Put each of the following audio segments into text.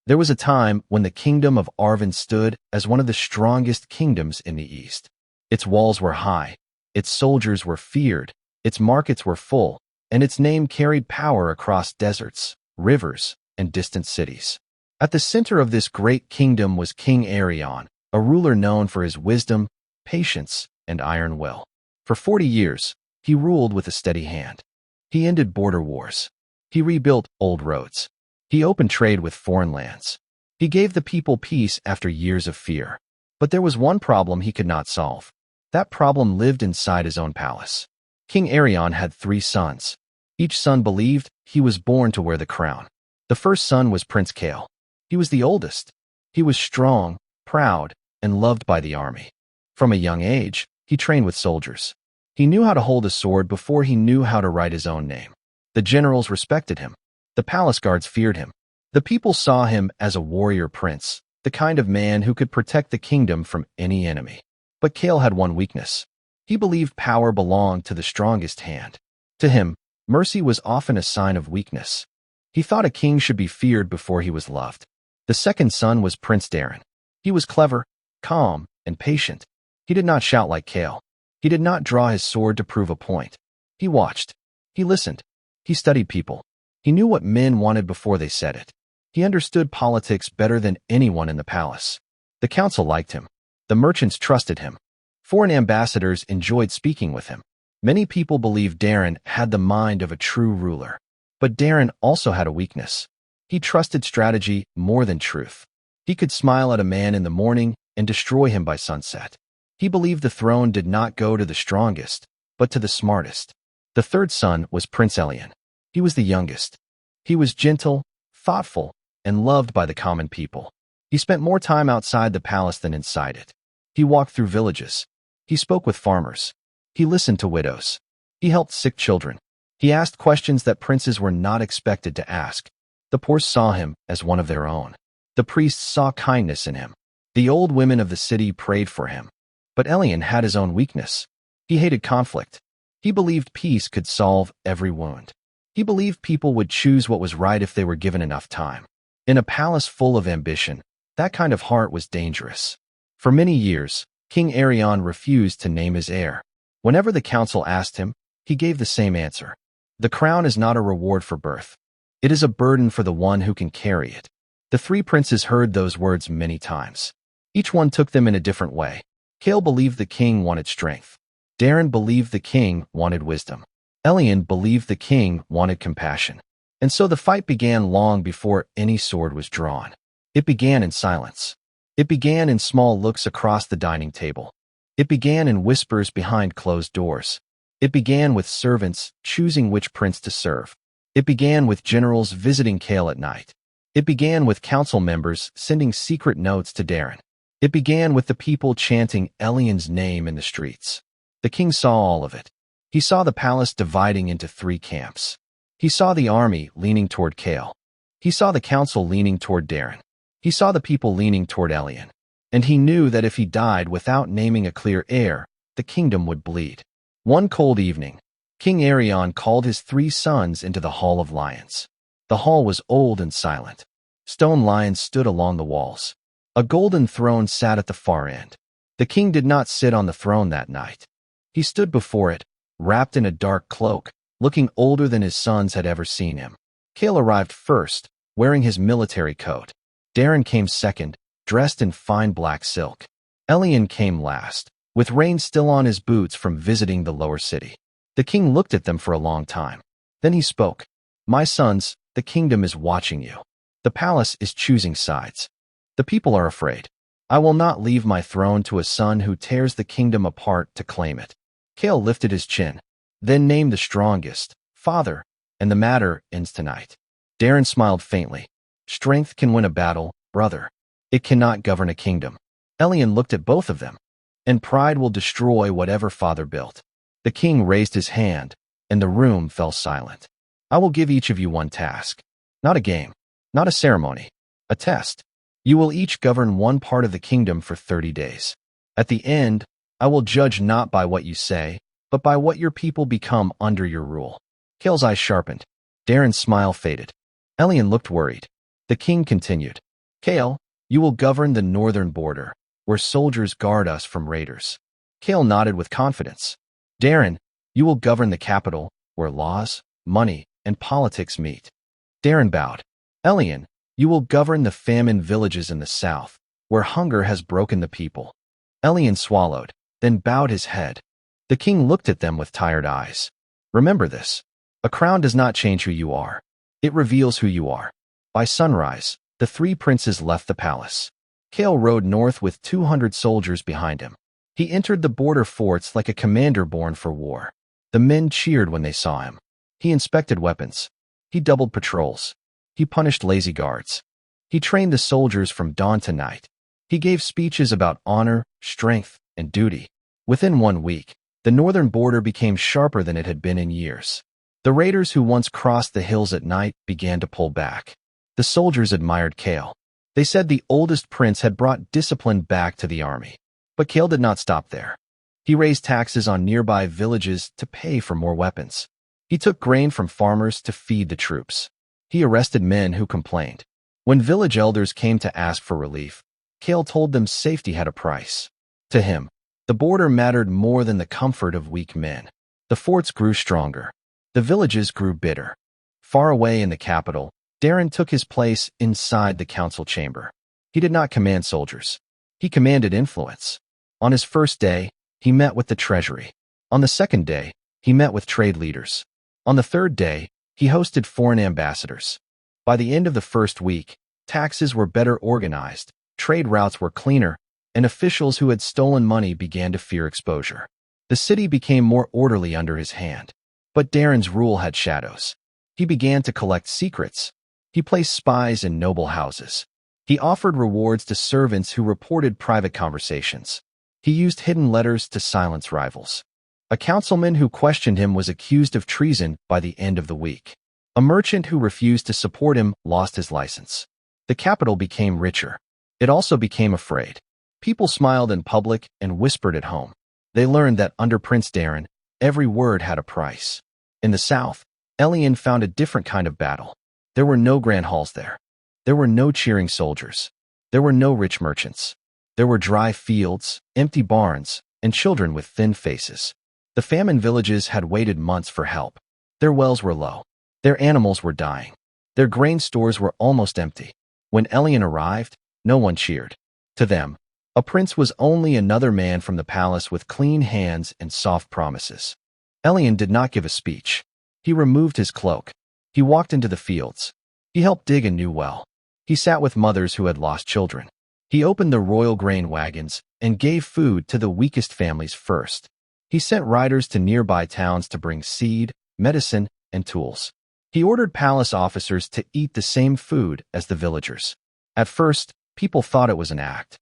There was a time when the kingdom of Arvand stood as one of the strongest kingdoms in the East. Its walls were high, its soldiers were feared, its markets were full, and its name carried power across deserts, rivers, and distant cities. At the center of this great kingdom was King Arion, a ruler known for his wisdom, patience, and iron will. For 40 years, he ruled with a steady hand. He ended border wars. He rebuilt old roads. He opened trade with foreign lands. He gave the people peace after years of fear. But there was one problem he could not solve. That problem lived inside his own palace. King Arion had 3 sons. Each son believed he was born to wear the crown. The first son was Prince Kael. He was the oldest. He was strong, proud, and loved by the army. From a young age, he trained with soldiers. He knew how to hold a sword before he knew how to write his own name. The generals respected him. The palace guards feared him. The people saw him as a warrior prince, the kind of man who could protect the kingdom from any enemy. But Kael had one weakness. He believed power belonged to the strongest hand. To him, mercy was often a sign of weakness. He thought a king should be feared before he was loved. The second son was Prince Daren. He was clever, calm, and patient. He did not shout like Kael. He did not draw his sword to prove a point. He watched. He listened. He studied people. He knew what men wanted before they said it. He understood politics better than anyone in the palace. The council liked him. The merchants trusted him. Foreign ambassadors enjoyed speaking with him. Many people believed Daren had the mind of a true ruler. But Daren also had a weakness. He trusted strategy more than truth. He could smile at a man in the morning and destroy him by sunset. He believed the throne did not go to the strongest, but to the smartest. The third son was Prince Elian. He was the youngest. He was gentle, thoughtful, and loved by the common people. He spent more time outside the palace than inside it. He walked through villages. He spoke with farmers. He listened to widows. He helped sick children. He asked questions that princes were not expected to ask. The poor saw him as one of their own. The priests saw kindness in him. The old women of the city prayed for him. But Elian had his own weakness. He hated conflict. He believed peace could solve every wound. He believed people would choose what was right if they were given enough time. In a palace full of ambition, that kind of heart was dangerous. For many years, King Arion refused to name his heir. Whenever the council asked him, he gave the same answer. The crown is not a reward for birth. It is a burden for the one who can carry it. The 3 princes heard those words many times. Each one took them in a different way. Kael believed the king wanted strength. Daren believed the king wanted wisdom. Elian believed the king wanted compassion. And so the fight began long before any sword was drawn. It began in silence. It began in small looks across the dining table. It began in whispers behind closed doors. It began with servants choosing which prince to serve. It began with generals visiting Kael at night. It began with council members sending secret notes to Daren. It began with the people chanting Elian's name in the streets. The king saw all of it. He saw the palace dividing into 3 camps. He saw the army leaning toward Kael. He saw the council leaning toward Daren. He saw the people leaning toward Elian. And he knew that if he died without naming a clear heir, the kingdom would bleed. One cold evening, King Arion called his 3 sons into the Hall of Lions. The hall was old and silent. Stone lions stood along the walls. A golden throne sat at the far end. The king did not sit on the throne that night. He stood before it, wrapped in a dark cloak, looking older than his sons had ever seen him. Kael arrived first, wearing his military coat. Daren came second, dressed in fine black silk. Elian came last, with rain still on his boots from visiting the lower city. The king looked at them for a long time. Then he spoke. "My sons, the kingdom is watching you. The palace is choosing sides. The people are afraid. I will not leave my throne to a son who tears the kingdom apart to claim it." Kael lifted his chin, then named the strongest, "Father," and the matter ends tonight. Daren smiled faintly. "Strength can win a battle, brother. It cannot govern a kingdom." Elian looked at both of them. "And pride will destroy whatever father built." The king raised his hand, and the room fell silent. "I will give each of you one task. Not a game, not a ceremony, a test. You will each govern one part of the kingdom for 30 days. At the end, I will judge not by what you say, but by what your people become under your rule." Kael's eyes sharpened. Daren's smile faded. Elian looked worried. The king continued. Kael, you will govern the northern border, where soldiers guard us from raiders. Kael nodded with confidence. Daren, you will govern the capital, where laws, money, and politics meet. Daren bowed. Elian, you will govern the famine villages in the south, where hunger has broken the people. Elian swallowed, then bowed his head. The king looked at them with tired eyes. Remember this. A crown does not change who you are. It reveals who you are. By sunrise, the three princes left the palace. Kael rode north with 200 soldiers behind him. He entered the border forts like a commander born for war. The men cheered when they saw him. He inspected weapons. He doubled patrols. He punished lazy guards. He trained the soldiers from dawn to night. He gave speeches about honor, strength, and duty. Within 1 week, the northern border became sharper than it had been in years. The raiders who once crossed the hills at night began to pull back. The soldiers admired Kael. They said the oldest prince had brought discipline back to the army. But Kael did not stop there. He raised taxes on nearby villages to pay for more weapons. He took grain from farmers to feed the troops. He arrested men who complained. When village elders came to ask for relief, Kael told them safety had a price. To him, the border mattered more than the comfort of weak men. The forts grew stronger. The villages grew bitter. Far away in the capital, Daren took his place inside the council chamber. He did not command soldiers. He commanded influence. On his first day, he met with the treasury. On the second day, he met with trade leaders. On the third day, he hosted foreign ambassadors. By the end of the first week, taxes were better organized, trade routes were cleaner, and officials who had stolen money began to fear exposure. The city became more orderly under his hand. But Daren's rule had shadows. He began to collect secrets. He placed spies in noble houses. He offered rewards to servants who reported private conversations. He used hidden letters to silence rivals. A councilman who questioned him was accused of treason by the end of the week. A merchant who refused to support him lost his license. The capital became richer. It also became afraid. People smiled in public and whispered at home. They learned that under Prince Daren, every word had a price. In the south, Elian found a different kind of battle. There were no grand halls there. There were no cheering soldiers. There were no rich merchants. There were dry fields, empty barns, and children with thin faces. The famine villages had waited months for help. Their wells were low. Their animals were dying. Their grain stores were almost empty. When Elian arrived, no one cheered. To them, a prince was only another man from the palace with clean hands and soft promises. Elian did not give a speech. He removed his cloak. He walked into the fields. He helped dig a new well. He sat with mothers who had lost children. He opened the royal grain wagons and gave food to the weakest families first. He sent riders to nearby towns to bring seed, medicine, and tools. He ordered palace officers to eat the same food as the villagers. At first, people thought it was an act.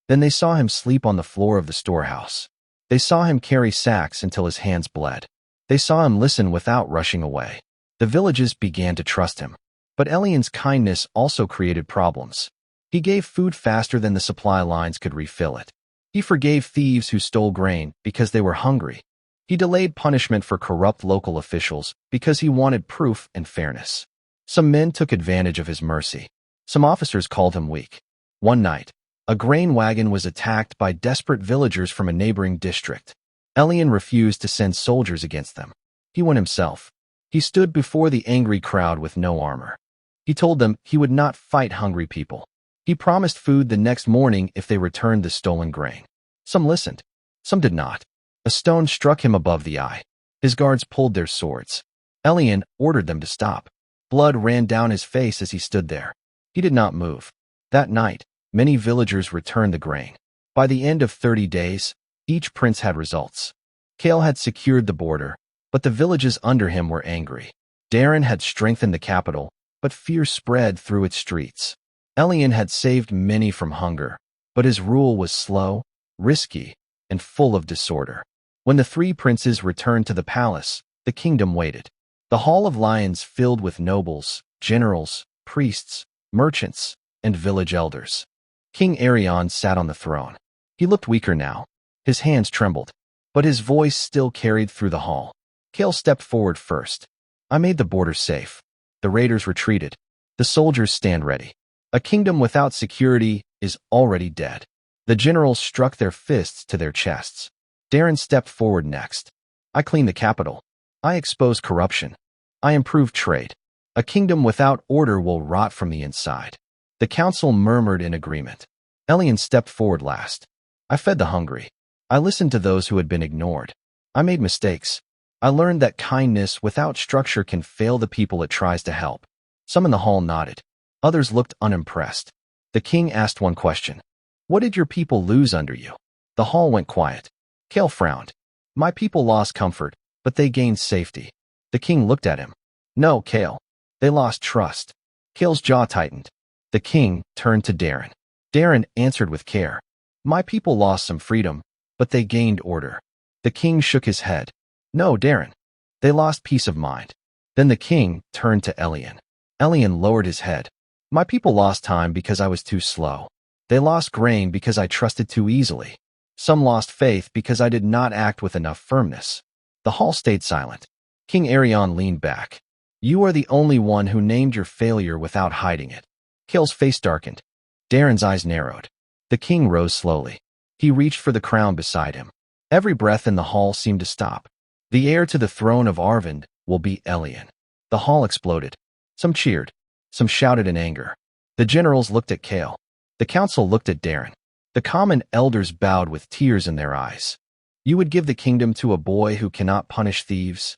Then they saw him sleep on the floor of the storehouse. They saw him carry sacks until his hands bled. They saw him listen without rushing away. The villages began to trust him. But Elian's kindness also created problems. He gave food faster than the supply lines could refill it. He forgave thieves who stole grain because they were hungry. He delayed punishment for corrupt local officials because he wanted proof and fairness. Some men took advantage of his mercy. Some officers called him weak. One night, a grain wagon was attacked by desperate villagers from a neighboring district. Elian refused to send soldiers against them. He went himself. He stood before the angry crowd with no armor. He told them he would not fight hungry people. He promised food the next morning if they returned the stolen grain. Some listened. Some did not. A stone struck him above the eye. His guards pulled their swords. Elian ordered them to stop. Blood ran down his face as he stood there. He did not move. That night, many villagers returned the grain. By the end of 30 days, each prince had results. Kael had secured the border, but the villages under him were angry. Daren had strengthened the capital, but fear spread through its streets. Elian had saved many from hunger, but his rule was slow, risky, and full of disorder. When the three princes returned to the palace, the kingdom waited. The Hall of Lions filled with nobles, generals, priests, merchants, and village elders. King Arion sat on the throne. He looked weaker now. His hands trembled, but his voice still carried through the hall. Kael stepped forward first. I made the border safe. The raiders retreated. The soldiers stand ready. A kingdom without security is already dead. The generals struck their fists to their chests. Daren stepped forward next. I clean the capital. I expose corruption. I improve trade. A kingdom without order will rot from the inside. The council murmured in agreement. Elian stepped forward last. I fed the hungry. I listened to those who had been ignored. I made mistakes. I learned that kindness without structure can fail the people it tries to help. Some in the hall nodded. Others looked unimpressed. The king asked one question. What did your people lose under you? The hall went quiet. Kael frowned. My people lost comfort, but they gained safety. The king looked at him. No, Kael. They lost trust. Kael's jaw tightened. The king turned to Daren. Daren answered with care. My people lost some freedom, but they gained order. The king shook his head. No, Daren. They lost peace of mind. Then the king turned to Elian. Elian lowered his head. My people lost time because I was too slow. They lost grain because I trusted too easily. Some lost faith because I did not act with enough firmness. The hall stayed silent. King Arion leaned back. You are the only one who named your failure without hiding it. Kael's face darkened. Daren's eyes narrowed. The king rose slowly. He reached for the crown beside him. Every breath in the hall seemed to stop. The heir to the throne of Arvand will be Elian. The hall exploded. Some cheered. Some shouted in anger. The generals looked at Kael. The council looked at Daren. The common elders bowed with tears in their eyes. You would give the kingdom to a boy who cannot punish thieves?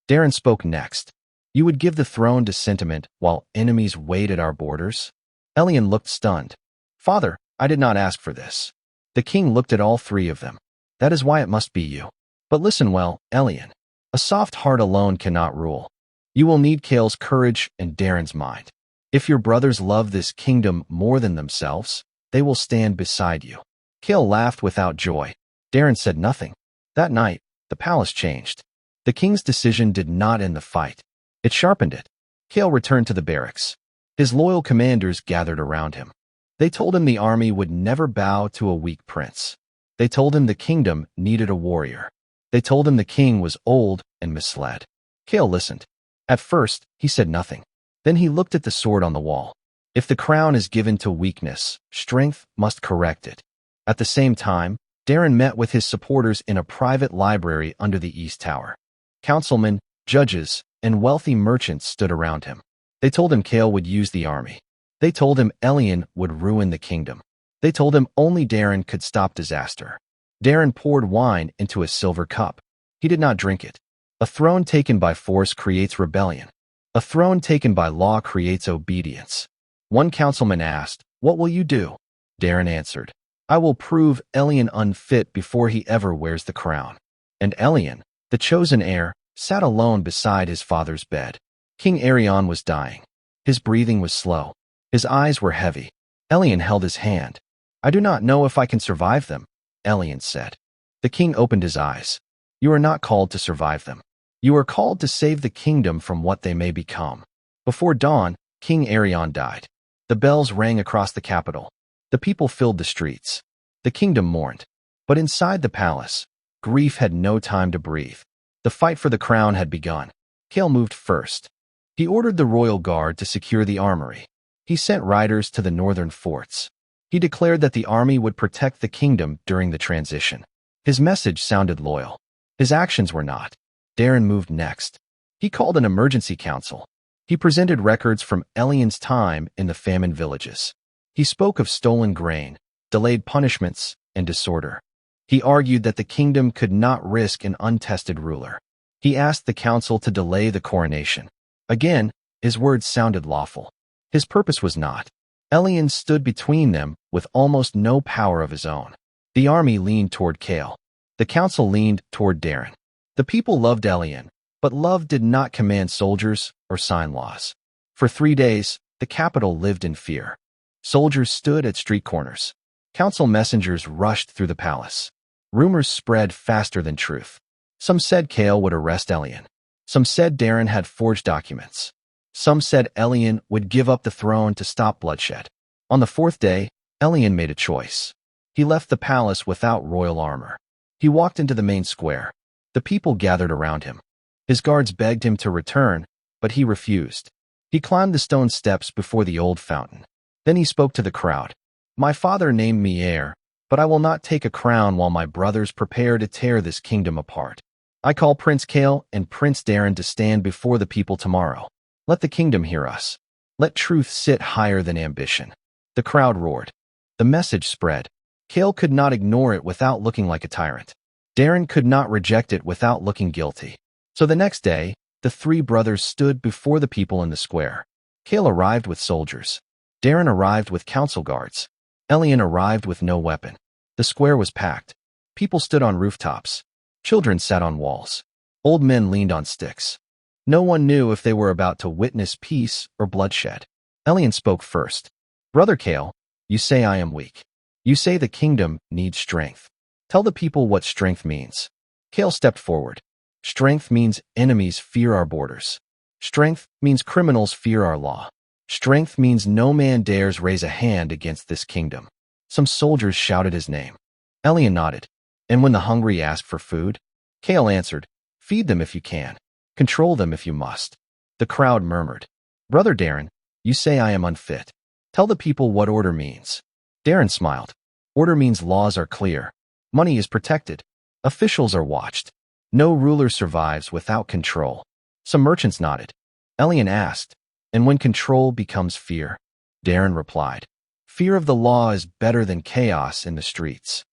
Daren spoke next. You would give the throne to sentiment while enemies wait at our borders? Elian looked stunned. Father, I did not ask for this. The king looked at all three of them. That is why it must be you. But listen well, Elian. A soft heart alone cannot rule. You will need Kael's courage and Daren's mind. If your brothers love this kingdom more than themselves, they will stand beside you. Kael laughed without joy. Daren said nothing. That night, the palace changed. The king's decision did not end the fight. It sharpened it. Kael returned to the barracks. His loyal commanders gathered around him. They told him the army would never bow to a weak prince. They told him the kingdom needed a warrior. They told him the king was old and misled. Kael listened. At first, he said nothing. Then he looked at the sword on the wall. If the crown is given to weakness, strength must correct it. At the same time, Daren met with his supporters in a private library under the East Tower. Councilmen, judges, and wealthy merchants stood around him. They told him Kael would use the army. They told him Elian would ruin the kingdom. They told him only Daren could stop disaster. Daren poured wine into a silver cup. He did not drink it. A throne taken by force creates rebellion. A throne taken by law creates obedience. One councilman asked, What will you do? Daren answered, I will prove Elian unfit before he ever wears the crown. And Elian, the chosen heir, sat alone beside his father's bed. King Arion was dying. His breathing was slow. His eyes were heavy. Elian held his hand. I do not know if I can survive them, Elian said. The king opened his eyes. You are not called to survive them. You are called to save the kingdom from what they may become. Before dawn, King Arion died. The bells rang across the capital. The people filled the streets. The kingdom mourned. But inside the palace, grief had no time to breathe. The fight for the crown had begun. Kael moved first. He ordered the royal guard to secure the armory. He sent riders to the northern forts. He declared that the army would protect the kingdom during the transition. His message sounded loyal. His actions were not. Daren moved next. He called an emergency council. He presented records from Elian's time in the famine villages. He spoke of stolen grain, delayed punishments, and disorder. He argued that the kingdom could not risk an untested ruler. He asked the council to delay the coronation. Again, his words sounded lawful. His purpose was not. Elian stood between them with almost no power of his own. The army leaned toward Kael. The council leaned toward Daren. The people loved Elian, but love did not command soldiers or sign laws. For 3 days, the capital lived in fear. Soldiers stood at street corners. Council messengers rushed through the palace. Rumors spread faster than truth. Some said Kael would arrest Elian. Some said Daren had forged documents. Some said Elian would give up the throne to stop bloodshed. On the 4th day, Elian made a choice. He left the palace without royal armor. He walked into the main square. The people gathered around him. His guards begged him to return, but he refused. He climbed the stone steps before the old fountain. Then he spoke to the crowd. My father named me heir, but I will not take a crown while my brothers prepare to tear this kingdom apart. I call Prince Kael and Prince Daren to stand before the people tomorrow. Let the kingdom hear us. Let truth sit higher than ambition. The crowd roared. The message spread. Kael could not ignore it without looking like a tyrant. Daren could not reject it without looking guilty. So the next day, the three brothers stood before the people in the square. Kael arrived with soldiers. Daren arrived with council guards. Elian arrived with no weapon. The square was packed. People stood on rooftops. Children sat on walls. Old men leaned on sticks. No one knew if they were about to witness peace or bloodshed. Elian spoke first. Brother Kael, you say I am weak. You say the kingdom needs strength. Tell the people what strength means. Kael stepped forward. Strength means enemies fear our borders. Strength means criminals fear our law. Strength means no man dares raise a hand against this kingdom. Some soldiers shouted his name. Elian nodded. And when the hungry asked for food, Kael answered, feed them if you can. Control them if you must. The crowd murmured. Brother Daren, you say I am unfit. Tell the people what order means. Daren smiled. Order means laws are clear. Money is protected. Officials are watched. No ruler survives without control. Some merchants nodded. Elian asked, and when control becomes fear? Daren replied, fear of the law is better than chaos in the streets.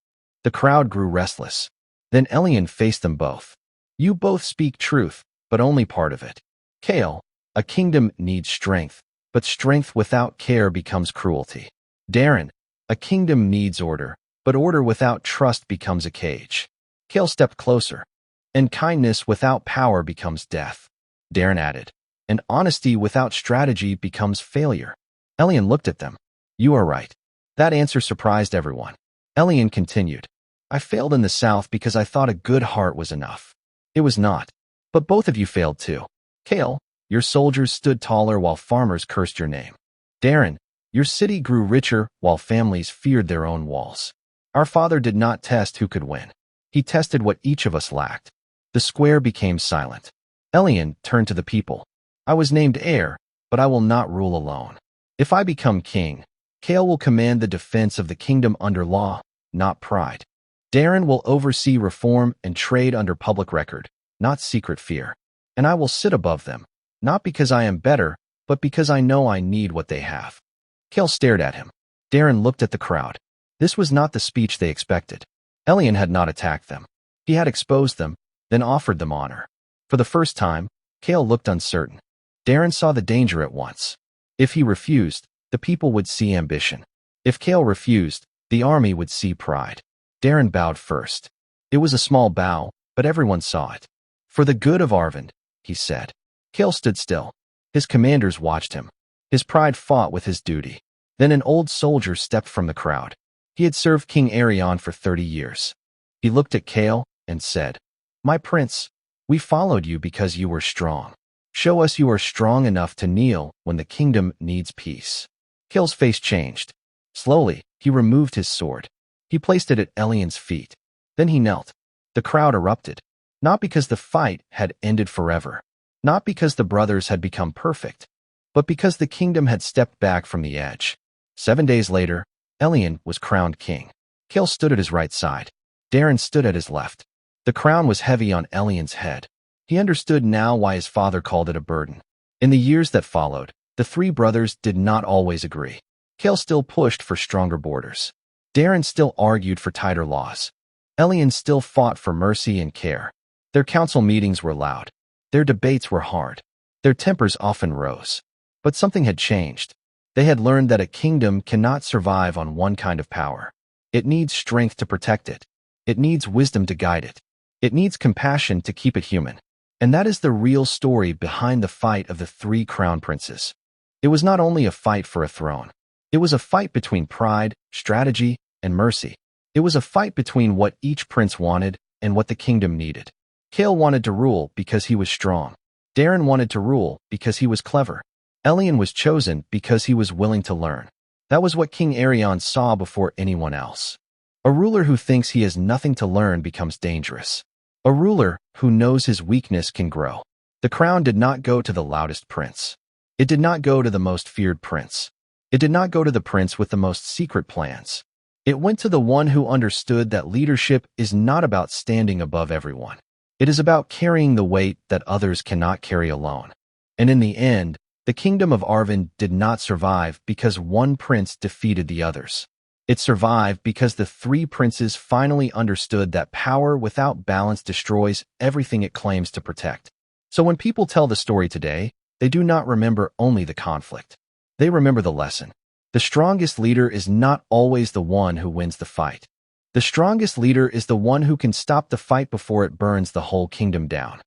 The crowd grew restless. Then Elian faced them both. You both speak truth, but only part of it. Kael, a kingdom needs strength, but strength without care becomes cruelty. Daren, a kingdom needs order, but order without trust becomes a cage. Kael stepped closer. And kindness without power becomes death. Daren added, and honesty without strategy becomes failure. Elian looked at them. You are right. That answer surprised everyone. Elian continued, I failed in the south because I thought a good heart was enough. It was not. But both of you failed too. Kael, your soldiers stood taller while farmers cursed your name. Daren, your city grew richer while families feared their own walls. Our father did not test who could win. He tested what each of us lacked. The square became silent. Elian turned to the people. I was named heir, but I will not rule alone. If I become king, Kael will command the defense of the kingdom under law, not pride. Daren will oversee reform and trade under public record, not secret fear. And I will sit above them, not because I am better, but because I know I need what they have. Kael stared at him. Daren looked at the crowd. This was not the speech they expected. Elian had not attacked them. He had exposed them, then offered them honor. For the first time, Kael looked uncertain. Daren saw the danger at once. If he refused, the people would see ambition. If Kael refused, the army would see pride. Daren bowed first. It was a small bow, but everyone saw it. For the good of Arvand, he said. Kael stood still. His commanders watched him. His pride fought with his duty. Then an old soldier stepped from the crowd. He had served King Arion for 30 years. He looked at Kael and said, My prince, we followed you because you were strong. Show us you are strong enough to kneel when the kingdom needs peace. Kael's face changed. Slowly, he removed his sword. He placed it at Elian's feet. Then he knelt. The crowd erupted. Not because the fight had ended forever. Not because the brothers had become perfect. But because the kingdom had stepped back from the edge. 7 days later, Elian was crowned king. Kael stood at his right side. Daren stood at his left. The crown was heavy on Elian's head. He understood now why his father called it a burden. In the years that followed, the three brothers did not always agree. Kael still pushed for stronger borders. Daren still argued for tighter laws. Elian still fought for mercy and care. Their council meetings were loud. Their debates were hard. Their tempers often rose. But something had changed. They had learned that a kingdom cannot survive on one kind of power. It needs strength to protect it. It needs wisdom to guide it. It needs compassion to keep it human. And that is the real story behind the fight of the three crown princes. It was not only a fight for a throne. It was a fight between pride, strategy, and mercy. It was a fight between what each prince wanted and what the kingdom needed. Kael wanted to rule because he was strong. Daren wanted to rule because he was clever. Elian was chosen because he was willing to learn. That was what King Arion saw before anyone else. A ruler who thinks he has nothing to learn becomes dangerous. A ruler who knows his weakness can grow. The crown did not go to the loudest prince. It did not go to the most feared prince. It did not go to the prince with the most secret plans. It went to the one who understood that leadership is not about standing above everyone. It is about carrying the weight that others cannot carry alone. And in the end, the kingdom of Arvand did not survive because one prince defeated the others. It survived because the three princes finally understood that power without balance destroys everything it claims to protect. So when people tell the story today, they do not remember only the conflict. They remember the lesson. The strongest leader is not always the one who wins the fight. The strongest leader is the one who can stop the fight before it burns the whole kingdom down.